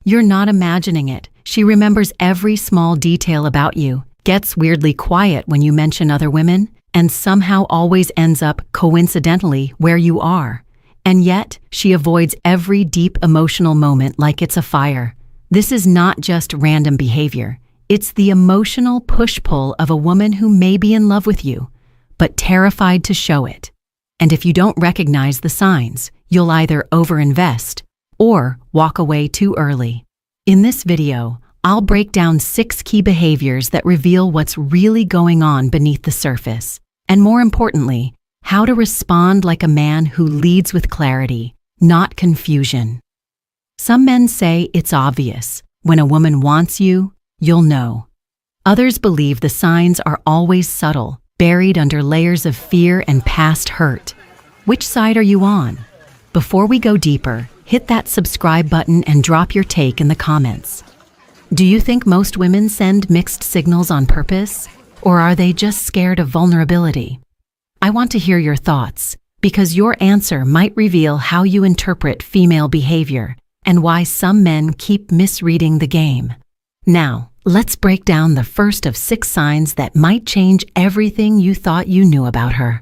You're not imagining it. She remembers every small detail about you, gets weirdly quiet when you mention other women, and somehow always ends up coincidentally where you are. And yet, she avoids every deep emotional moment like it's a fire. This is not just random behavior. It's the emotional push-pull of a woman who may be in love with you, but terrified to show it. And if you don't recognize the signs, you'll either overinvest or walk away too early. In this video, I'll break down 6 key behaviors that reveal what's really going on beneath the surface, and more importantly, how to respond like a man who leads with clarity, not confusion. Some men say it's obvious. When a woman wants you, you'll know. Others believe the signs are always subtle, buried under layers of fear and past hurt. Which side are you on? Before we go deeper, hit that subscribe button and drop your take in the comments. Do you think most women send mixed signals on purpose, or are they just scared of vulnerability? I want to hear your thoughts, because your answer might reveal how you interpret female behavior and why some men keep misreading the game. Now, let's break down the first of 6 signs that might change everything you thought you knew about her.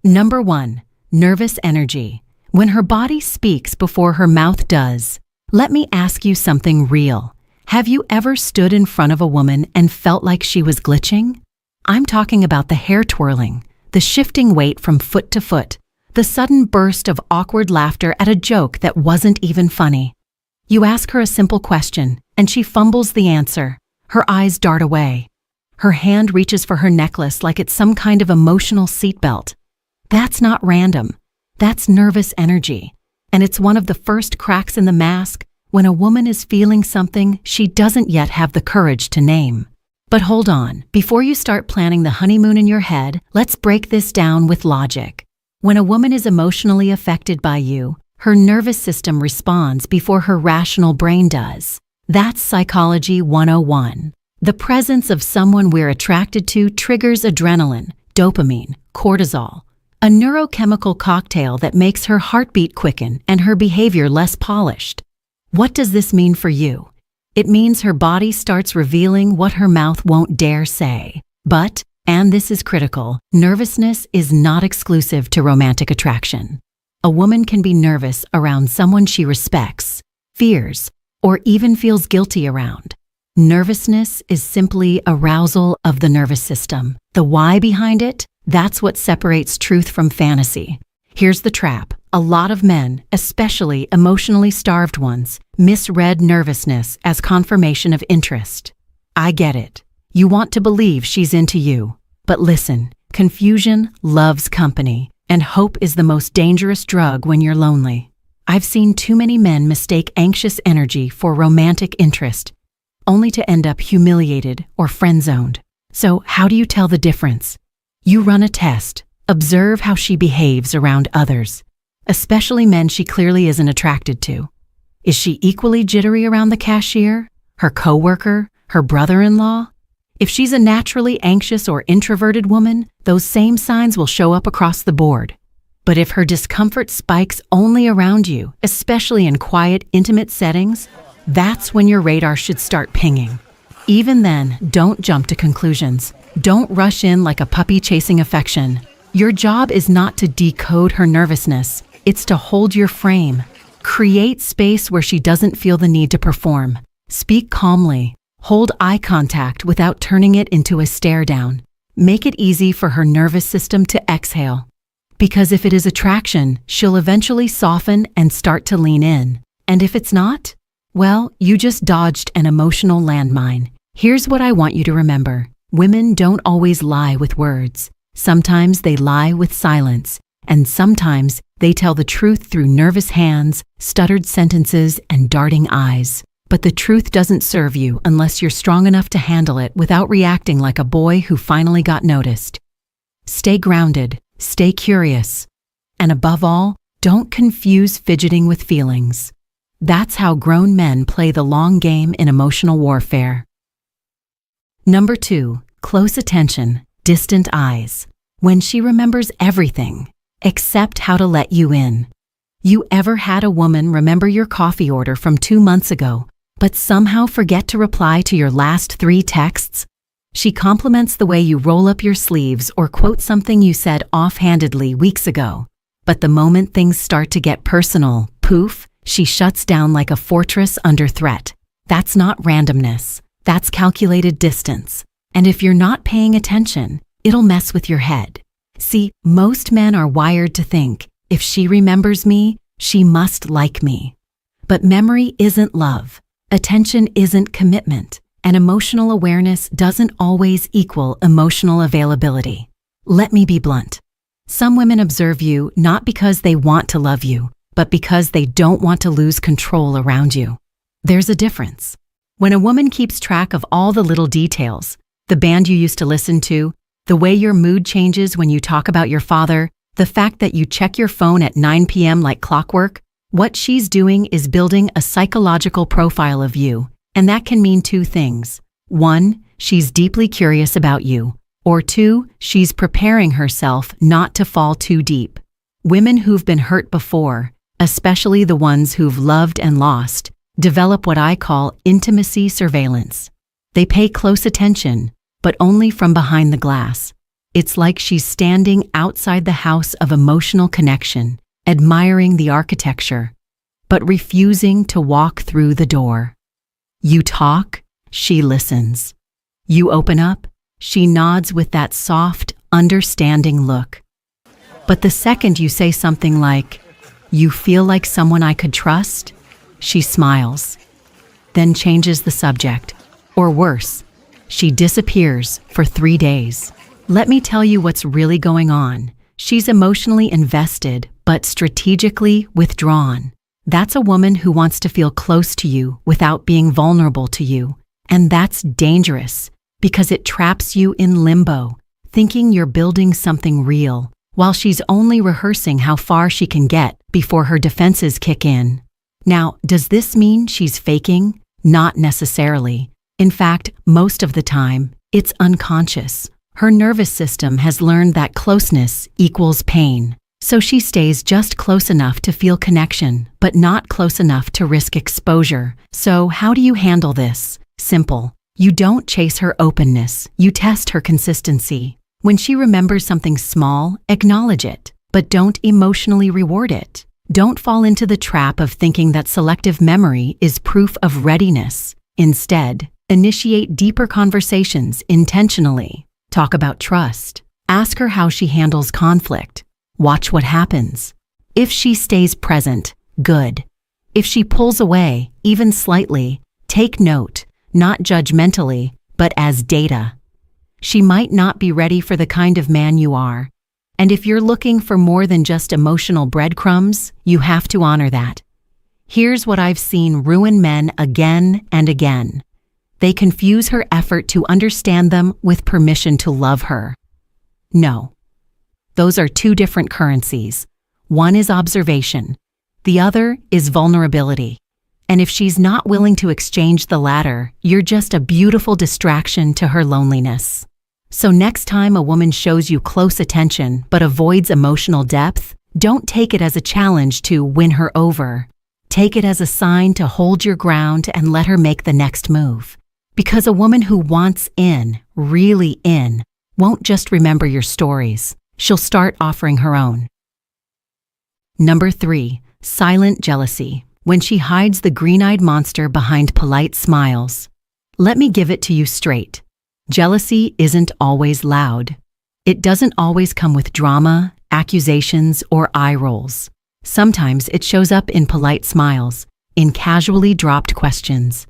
Number 1. Nervous energy. When her body speaks before her mouth does. Let me ask you something real. Have you ever stood in front of a woman and felt like she was glitching? I'm talking about the hair twirling, the shifting weight from foot to foot, the sudden burst of awkward laughter at a joke that wasn't even funny. You ask her a simple question, and she fumbles the answer. Her eyes dart away. Her hand reaches for her necklace like it's some kind of emotional seatbelt. That's not random. That's nervous energy. And it's one of the first cracks in the mask when a woman is feeling something she doesn't yet have the courage to name. But hold on, before you start planning the honeymoon in your head, let's break this down with logic. When a woman is emotionally affected by you, her nervous system responds before her rational brain does. That's Psychology 101. The presence of someone we're attracted to triggers adrenaline, dopamine, cortisol, a neurochemical cocktail that makes her heartbeat quicken and her behavior less polished. What does this mean for you? It means her body starts revealing what her mouth won't dare say. But, and this is critical, nervousness is not exclusive to romantic attraction. A woman can be nervous around someone she respects, fears, or even feels guilty around. Nervousness is simply arousal of the nervous system. The why behind it? That's what separates truth from fantasy. Here's the trap. A lot of men, especially emotionally starved ones, misread nervousness as confirmation of interest. I get it. You want to believe she's into you. But listen, confusion loves company, and hope is the most dangerous drug when you're lonely. I've seen too many men mistake anxious energy for romantic interest, only to end up humiliated or friend-zoned. So how do you tell the difference? You run a test. Observe how she behaves around others, especially men she clearly isn't attracted to. Is she equally jittery around the cashier, her coworker, her brother-in-law? If she's a naturally anxious or introverted woman, those same signs will show up across the board. But if her discomfort spikes only around you, especially in quiet, intimate settings, that's when your radar should start pinging. Even then, don't jump to conclusions. Don't rush in like a puppy chasing affection. Your job is not to decode her nervousness. It's to hold your frame. Create space where she doesn't feel the need to perform. Speak calmly. Hold eye contact without turning it into a stare down. Make it easy for her nervous system to exhale. Because if it is attraction, she'll eventually soften and start to lean in. And if it's not, well, you just dodged an emotional landmine. Here's what I want you to remember. Women don't always lie with words. Sometimes they lie with silence, and sometimes they tell the truth through nervous hands, stuttered sentences, and darting eyes. But the truth doesn't serve you unless you're strong enough to handle it without reacting like a boy who finally got noticed. Stay grounded, stay curious, and above all, don't confuse fidgeting with feelings. That's how grown men play the long game in emotional warfare. Number 2, close attention, distant eyes. When she remembers everything, except how to let you in. You ever had a woman remember your coffee order from 2 months ago, but somehow forget to reply to your last 3 texts? She compliments the way you roll up your sleeves or quote something you said offhandedly weeks ago. But the moment things start to get personal, poof, she shuts down like a fortress under threat. That's not randomness. That's calculated distance. And if you're not paying attention, it'll mess with your head. See, most men are wired to think, if she remembers me, she must like me. But memory isn't love. Attention isn't commitment. And emotional awareness doesn't always equal emotional availability. Let me be blunt. Some women observe you not because they want to love you, but because they don't want to lose control around you. There's a difference. When a woman keeps track of all the little details, the band you used to listen to, the way your mood changes when you talk about your father, the fact that you check your phone at 9 p.m. like clockwork, what she's doing is building a psychological profile of you. And that can mean 2 things. 1, she's deeply curious about you. Or 2, she's preparing herself not to fall too deep. Women who've been hurt before, especially the ones who've loved and lost, develop what I call intimacy surveillance. They pay close attention, but only from behind the glass. It's like she's standing outside the house of emotional connection, admiring the architecture, but refusing to walk through the door. You talk, she listens. You open up, she nods with that soft, understanding look. But the second you say something like, "You feel like someone I could trust?" she smiles, then changes the subject. Or worse, she disappears for 3 days. Let me tell you what's really going on. She's emotionally invested, but strategically withdrawn. That's a woman who wants to feel close to you without being vulnerable to you. And that's dangerous because it traps you in limbo, thinking you're building something real, while she's only rehearsing how far she can get before her defenses kick in. Now, does this mean she's faking? Not necessarily. In fact, most of the time, it's unconscious. Her nervous system has learned that closeness equals pain. So she stays just close enough to feel connection, but not close enough to risk exposure. So how do you handle this? Simple. You don't chase her openness, you test her consistency. When she remembers something small, acknowledge it, but don't emotionally reward it. Don't fall into the trap of thinking that selective memory is proof of readiness. Instead, initiate deeper conversations intentionally. Talk about trust. Ask her how she handles conflict. Watch what happens. If she stays present, good. If she pulls away, even slightly, take note, not judgmentally, but as data. She might not be ready for the kind of man you are. And if you're looking for more than just emotional breadcrumbs, you have to honor that. Here's what I've seen ruin men again and again. They confuse her effort to understand them with permission to love her. No. Those are 2 different currencies. One is observation. The other is vulnerability. And if she's not willing to exchange the latter, you're just a beautiful distraction to her loneliness. So next time a woman shows you close attention but avoids emotional depth, don't take it as a challenge to win her over. Take it as a sign to hold your ground and let her make the next move. Because a woman who wants in, really in, won't just remember your stories. She'll start offering her own. Number 3, silent jealousy. When she hides the green-eyed monster behind polite smiles. Let me give it to you straight. Jealousy isn't always loud. It doesn't always come with drama, accusations, or eye rolls. Sometimes it shows up in polite smiles, in casually dropped questions,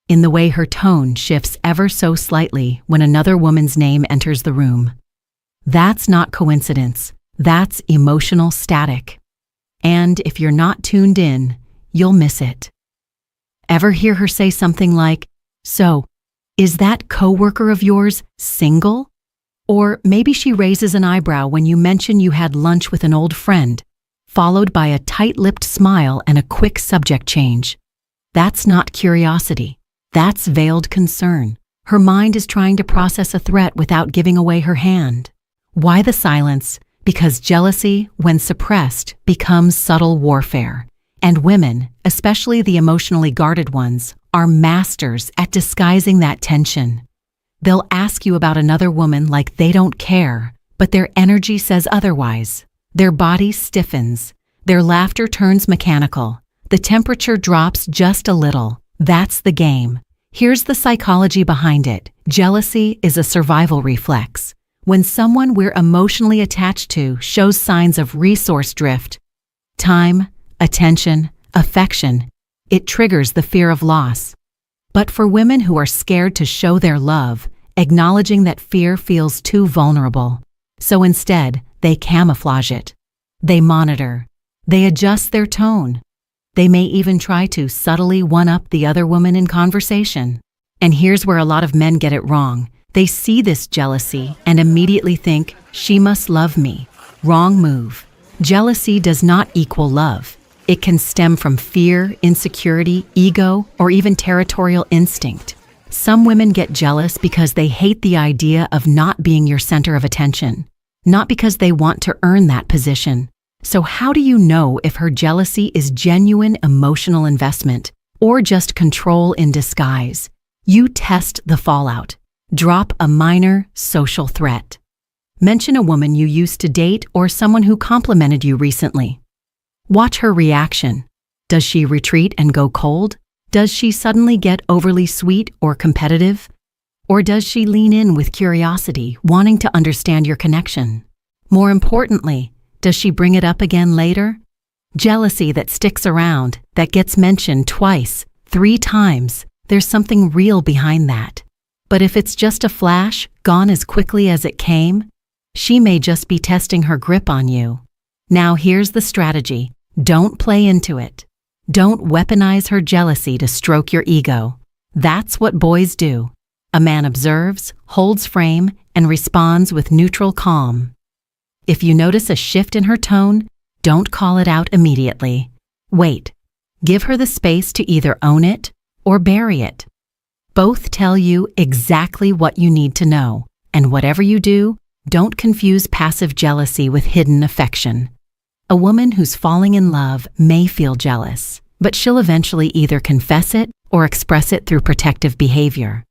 in the way her tone shifts ever so slightly when another woman's name enters the room. That's not coincidence. That's emotional static. And if you're not tuned in, you'll miss it. Ever hear her say something like, "So, is that coworker of yours single?" Or maybe she raises an eyebrow when you mention you had lunch with an old friend, followed by a tight-lipped smile and a quick subject change. That's not curiosity. That's veiled concern. Her mind is trying to process a threat without giving away her hand. Why the silence? Because jealousy, when suppressed, becomes subtle warfare. And women, especially the emotionally guarded ones, are masters at disguising that tension. They'll ask you about another woman like they don't care, but their energy says otherwise. Their body stiffens. Their laughter turns mechanical. The temperature drops just a little. That's the game. Here's the psychology behind it. Jealousy is a survival reflex. When someone we're emotionally attached to shows signs of resource drift, time, attention, affection, it triggers the fear of loss. But for women who are scared to show their love, acknowledging that fear feels too vulnerable. So instead, they camouflage it. They monitor. They adjust their tone. They may even try to subtly one-up the other woman in conversation. And here's where a lot of men get it wrong. They see this jealousy and immediately think, she must love me. Wrong move. Jealousy does not equal love. It can stem from fear, insecurity, ego, or even territorial instinct. Some women get jealous because they hate the idea of not being your center of attention, not because they want to earn that position. So how do you know if her jealousy is genuine emotional investment or just control in disguise? You test the fallout. Drop a minor social threat. Mention a woman you used to date or someone who complimented you recently. Watch her reaction. Does she retreat and go cold? Does she suddenly get overly sweet or competitive? Or does she lean in with curiosity, wanting to understand your connection? More importantly, does she bring it up again later? Jealousy that sticks around, that gets mentioned twice, 3 times, there's something real behind that. But if it's just a flash, gone as quickly as it came, she may just be testing her grip on you. Now here's the strategy. Don't play into it. Don't weaponize her jealousy to stroke your ego. That's what boys do. A man observes, holds frame, and responds with neutral calm. If you notice a shift in her tone, don't call it out immediately. Wait. Give her the space to either own it or bury it. Both tell you exactly what you need to know, and whatever you do, don't confuse passive jealousy with hidden affection. A woman who's falling in love may feel jealous, but she'll eventually either confess it or express it through protective behavior.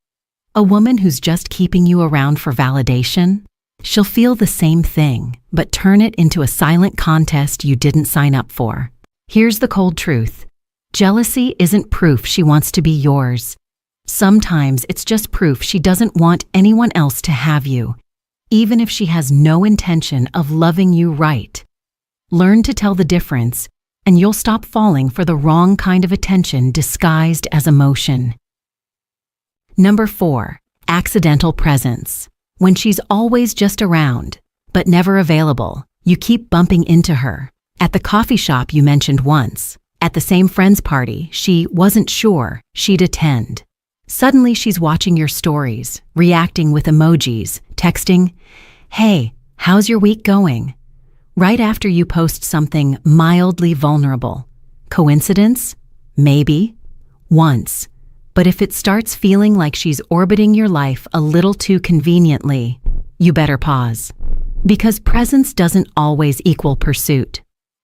A woman who's just keeping you around for validation, she'll feel the same thing, but turn it into a silent contest you didn't sign up for. Here's the cold truth. Jealousy isn't proof she wants to be yours. Sometimes it's just proof she doesn't want anyone else to have you, even if she has no intention of loving you right. Learn to tell the difference, and you'll stop falling for the wrong kind of attention disguised as emotion. Number 4, accidental presence. When she's always just around, but never available, you keep bumping into her. At the coffee shop you mentioned once, at the same friend's party she wasn't sure she'd attend. Suddenly she's watching your stories, reacting with emojis, texting, "Hey, how's your week going?" right after you post something mildly vulnerable. Coincidence? Maybe. Once. But if it starts feeling like she's orbiting your life a little too conveniently, you better pause. Because presence doesn't always equal pursuit.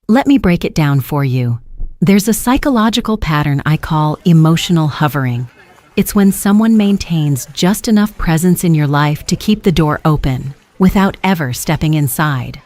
Let me break it down for you. There's a psychological pattern I call emotional hovering. It's when someone maintains just enough presence in your life to keep the door open, without ever stepping inside.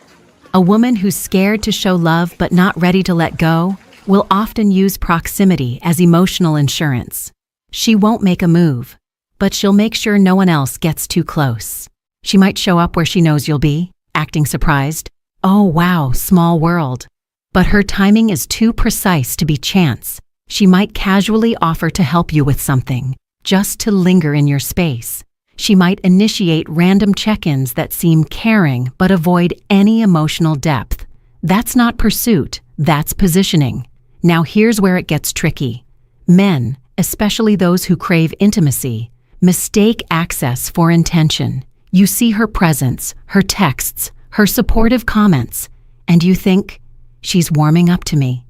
A woman who's scared to show love but not ready to let go will often use proximity as emotional insurance. She won't make a move, but she'll make sure no one else gets too close. She might show up where she knows you'll be, acting surprised. Oh wow, small world. But her timing is too precise to be chance. She might casually offer to help you with something, just to linger in your space. She might initiate random check-ins that seem caring but avoid any emotional depth. That's not pursuit, that's positioning. Now here's where it gets tricky. Men, especially those who crave intimacy, mistake access for intention. You see her presence, her texts, her supportive comments, and you think, she's warming up to me.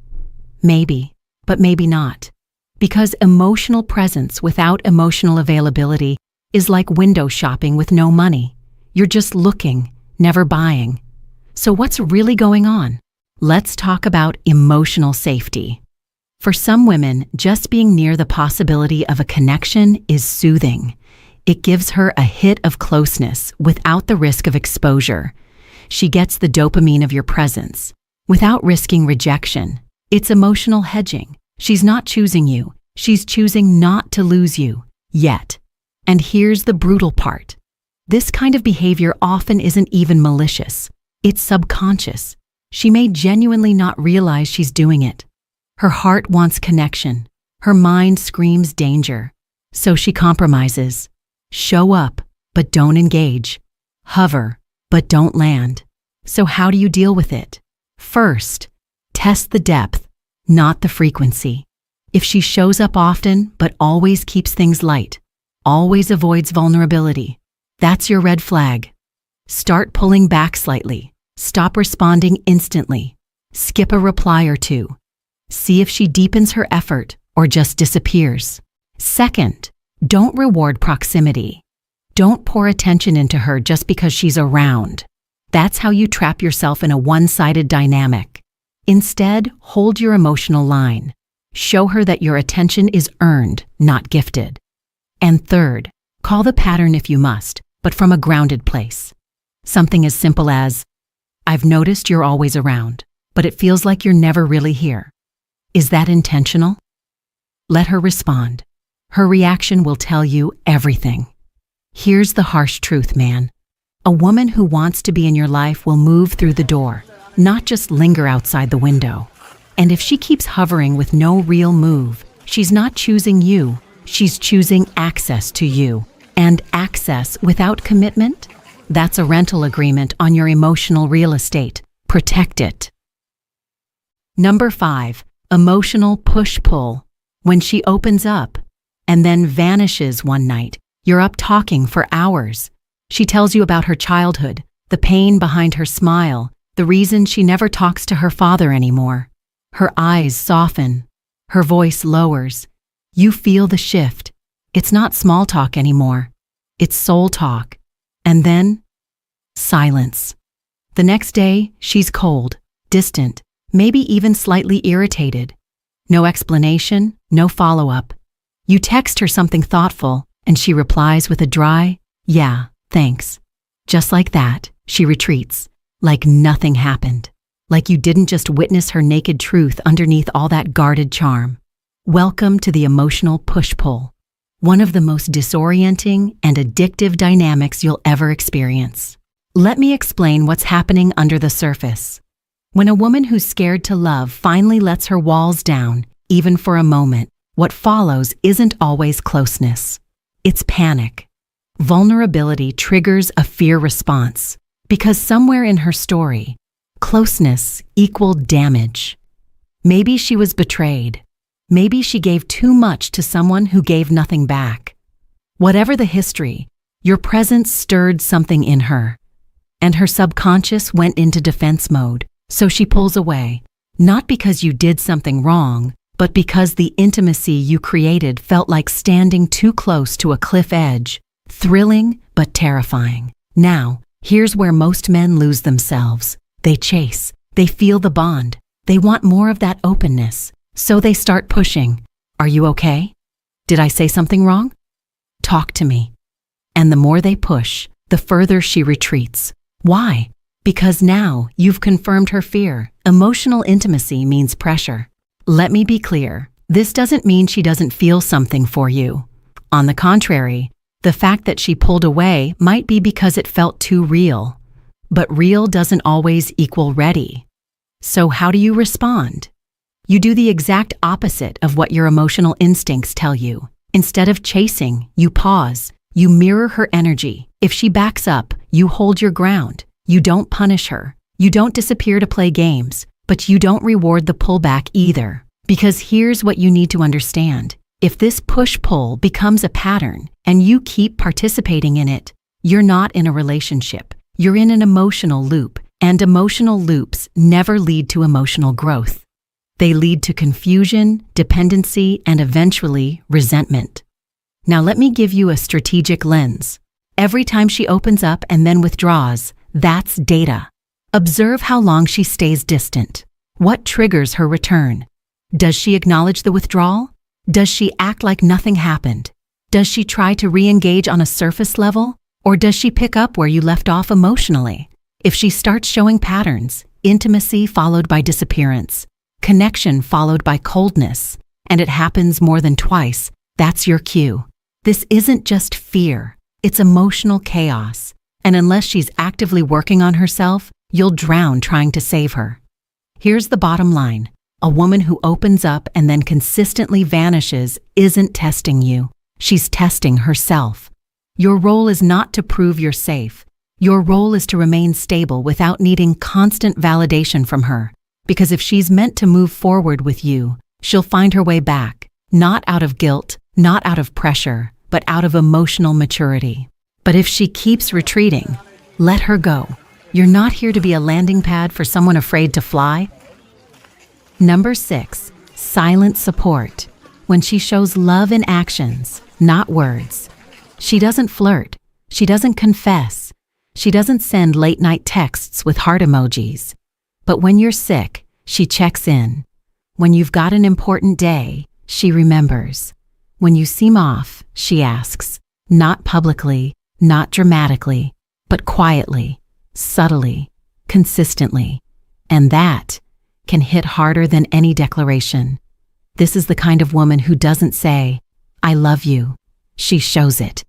Maybe, but maybe not. Because emotional presence without emotional availability is like window shopping with no money. You're just looking, never buying. So what's really going on? Let's talk about emotional safety. For some women, just being near the possibility of a connection is soothing. It gives her a hit of closeness without the risk of exposure. She gets the dopamine of your presence without risking rejection. It's emotional hedging. She's not choosing you. She's choosing not to lose you yet. And here's the brutal part. This kind of behavior often isn't even malicious. It's subconscious. She may genuinely not realize she's doing it. Her heart wants connection. Her mind screams danger. So she compromises. Show up, but don't engage. Hover, but don't land. So how do you deal with it? First, test the depth, not the frequency. If she shows up often, but always keeps things light, always avoids vulnerability, that's your red flag. Start pulling back slightly. Stop responding instantly. Skip a reply or two. See if she deepens her effort or just disappears. Second, don't reward proximity. Don't pour attention into her just because she's around. That's how you trap yourself in a one-sided dynamic. Instead, hold your emotional line. Show her that your attention is earned, not gifted. And third, call the pattern if you must, but from a grounded place. Something as simple as, "I've noticed you're always around, but it feels like you're never really here. Is that intentional?" Let her respond. Her reaction will tell you everything. Here's the harsh truth, man. A woman who wants to be in your life will move through the door, not just linger outside the window. And if she keeps hovering with no real move, she's not choosing you, she's choosing access to you. And access without commitment? That's a rental agreement on your emotional real estate. Protect it. Number 5, emotional push-pull. When she opens up and then vanishes one night, you're up talking for hours. She tells you about her childhood, the pain behind her smile, the reason she never talks to her father anymore. Her eyes soften. Her voice lowers. You feel the shift. It's not small talk anymore. It's soul talk. And then, silence. The next day, she's cold, distant, maybe even slightly irritated. No explanation, no follow-up. You text her something thoughtful, and she replies with a dry, "Yeah, thanks." Just like that, she retreats, like nothing happened. Like you didn't just witness her naked truth underneath all that guarded charm. Welcome to the emotional push-pull, one of the most disorienting and addictive dynamics you'll ever experience. Let me explain what's happening under the surface. When a woman who's scared to love finally lets her walls down, even for a moment, what follows isn't always closeness. It's panic. Vulnerability triggers a fear response, because somewhere in her story, closeness equaled damage. Maybe she was betrayed. Maybe she gave too much to someone who gave nothing back. Whatever the history, your presence stirred something in her, and her subconscious went into defense mode. So she pulls away, not because you did something wrong, but because the intimacy you created felt like standing too close to a cliff edge, thrilling but terrifying. Now, here's where most men lose themselves. They chase, they feel the bond, they want more of that openness, so they start pushing. "Are you okay? Did I say something wrong? Talk to me." And the more they push, the further she retreats. Why? Because now you've confirmed her fear. Emotional intimacy means pressure. Let me be clear, this doesn't mean she doesn't feel something for you. On the contrary, the fact that she pulled away might be because it felt too real. But real doesn't always equal ready. So how do you respond? You do the exact opposite of what your emotional instincts tell you. Instead of chasing, you pause. You mirror her energy. If she backs up, you hold your ground. You don't punish her. You don't disappear to play games, but you don't reward the pullback either. Because here's what you need to understand. If this push-pull becomes a pattern and you keep participating in it, you're not in a relationship. You're in an emotional loop, and emotional loops never lead to emotional growth. They lead to confusion, dependency, and eventually resentment. Now let me give you a strategic lens. Every time she opens up and then withdraws, that's data. Observe how long she stays distant. What triggers her return? Does she acknowledge the withdrawal? Does she act like nothing happened? Does she try to re-engage on a surface level? Or does she pick up where you left off emotionally? If she starts showing patterns, intimacy followed by disappearance, connection followed by coldness, and it happens more than twice, that's your cue. This isn't just fear, it's emotional chaos. And unless she's actively working on herself, you'll drown trying to save her. Here's the bottom line. A woman who opens up and then consistently vanishes isn't testing you. She's testing herself. Your role is not to prove you're safe. Your role is to remain stable without needing constant validation from her. Because if she's meant to move forward with you, she'll find her way back, not out of guilt, not out of pressure, but out of emotional maturity. But if she keeps retreating, let her go. You're not here to be a landing pad for someone afraid to fly. Number 6, silent support. When she shows love in actions, not words. She doesn't flirt. She doesn't confess. She doesn't send late-night texts with heart emojis. But when you're sick, she checks in. When you've got an important day, she remembers. When you seem off, she asks. Not publicly, not dramatically, but quietly, subtly, consistently. And that can hit harder than any declaration. This is the kind of woman who doesn't say, "I love you." She shows it.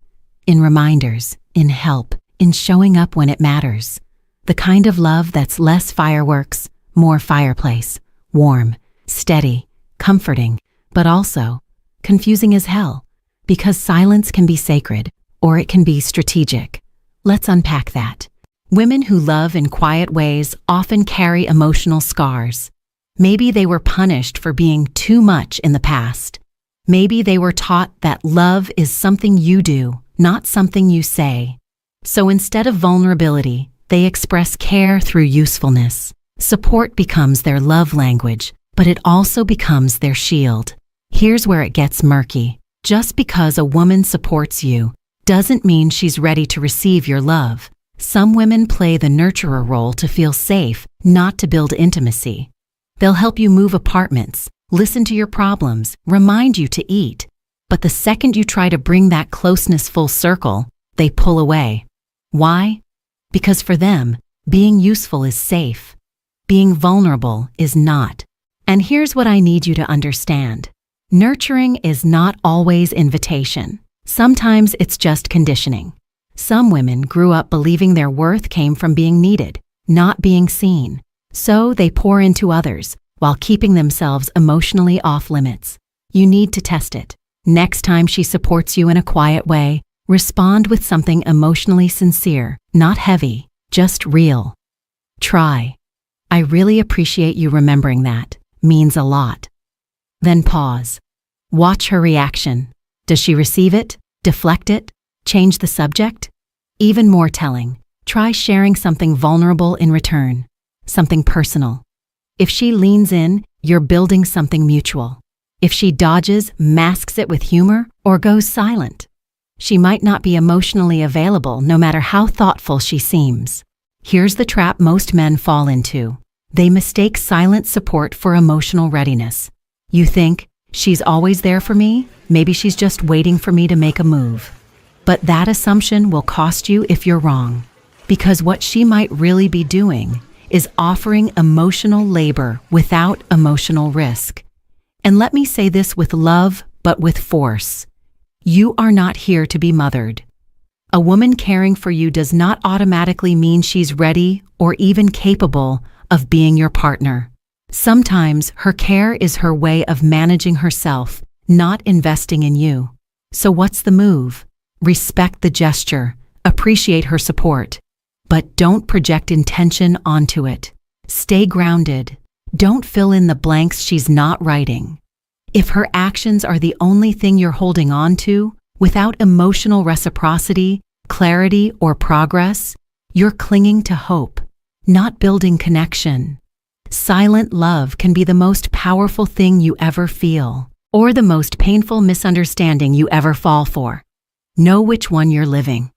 In reminders, in help, in showing up when it matters. The kind of love that's less fireworks, more fireplace, warm, steady, comforting, but also confusing as hell. Because silence can be sacred, or it can be strategic. Let's unpack that. Women who love in quiet ways often carry emotional scars. Maybe they were punished for being too much in the past. Maybe they were taught that love is something you do, not something you say. So instead of vulnerability, they express care through usefulness. Support becomes their love language, but it also becomes their shield. Here's where it gets murky. Just because a woman supports you doesn't mean she's ready to receive your love. Some women play the nurturer role to feel safe, not to build intimacy. They'll help you move apartments, listen to your problems, remind you to eat. But the second you try to bring that closeness full circle, they pull away. Why? Because for them, being useful is safe. Being vulnerable is not. And here's what I need you to understand. Nurturing is not always invitation. Sometimes it's just conditioning. Some women grew up believing their worth came from being needed, not being seen. So they pour into others while keeping themselves emotionally off limits. You need to test it. Next time she supports you in a quiet way, respond with something emotionally sincere, not heavy, just real. Try. "I really appreciate you remembering that. Means a lot." Then pause. Watch her reaction. Does she receive it, deflect it, change the subject? Even more telling, try sharing something vulnerable in return, something personal. If she leans in, you're building something mutual. If she dodges, masks it with humor, or goes silent, she might not be emotionally available no matter how thoughtful she seems. Here's the trap most men fall into. They mistake silent support for emotional readiness. You think, "She's always there for me, maybe she's just waiting for me to make a move." But that assumption will cost you if you're wrong. Because what she might really be doing is offering emotional labor without emotional risk. And let me say this with love, but with force. You are not here to be mothered. A woman caring for you does not automatically mean she's ready or even capable of being your partner. Sometimes her care is her way of managing herself, not investing in you. So what's the move? Respect the gesture, appreciate her support, but don't project intention onto it. Stay grounded. Don't fill in the blanks she's not writing. If her actions are the only thing you're holding on to, without emotional reciprocity, clarity, or progress, you're clinging to hope, not building connection. Silent love can be the most powerful thing you ever feel, or the most painful misunderstanding you ever fall for. Know which one you're living.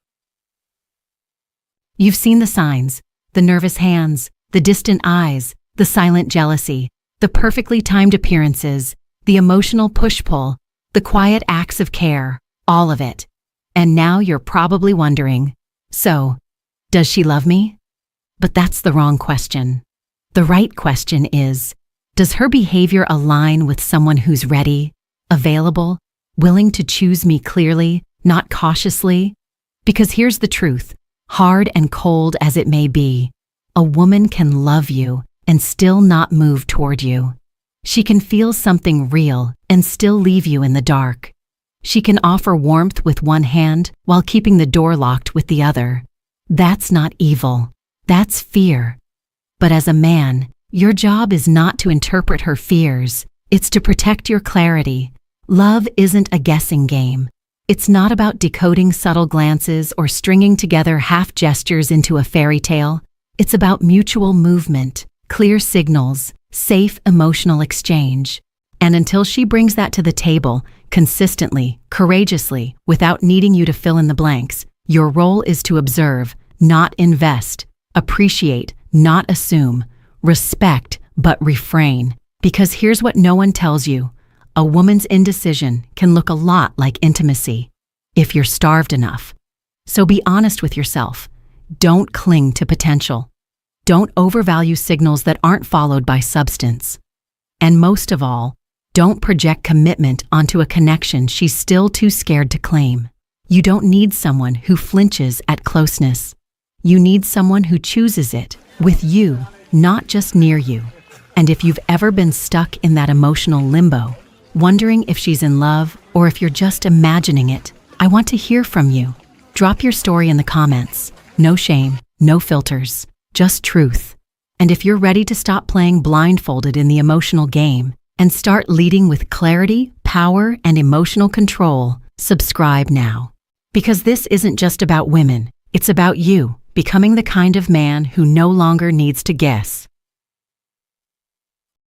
You've seen the signs, the nervous hands, The distant eyes, the silent jealousy, the perfectly timed appearances, the emotional push-pull, the quiet acts of care, all of it. And now you're probably wondering, so, does she love me? But that's the wrong question. The right question is, does her behavior align with someone who's ready, available, willing to choose me clearly, not cautiously? Because here's the truth, hard and cold as it may be, a woman can love you and still not move toward you. She can feel something real and still leave you in the dark. She can offer warmth with one hand while keeping the door locked with the other. That's not evil. That's fear. But as a man, your job is not to interpret her fears. It's to protect your clarity. Love isn't a guessing game. It's not about decoding subtle glances or stringing together half gestures into a fairy tale. It's about mutual movement, clear signals, safe emotional exchange. And until she brings that to the table, consistently, courageously, without needing you to fill in the blanks, your role is to observe, not invest, appreciate, not assume, respect, but refrain. Because here's what no one tells you. A woman's indecision can look a lot like intimacy, if you're starved enough. So be honest with yourself. Don't cling to potential. Don't overvalue signals that aren't followed by substance. And most of all, don't project commitment onto a connection she's still too scared to claim. You don't need someone who flinches at closeness. You need someone who chooses it, with you, not just near you. And if you've ever been stuck in that emotional limbo, wondering if she's in love or if you're just imagining it, I want to hear from you. Drop your story in the comments. No shame, no filters, just truth. And if you're ready to stop playing blindfolded in the emotional game and start leading with clarity, power, and emotional control, subscribe now. Because this isn't just about women, it's about you becoming the kind of man who no longer needs to guess.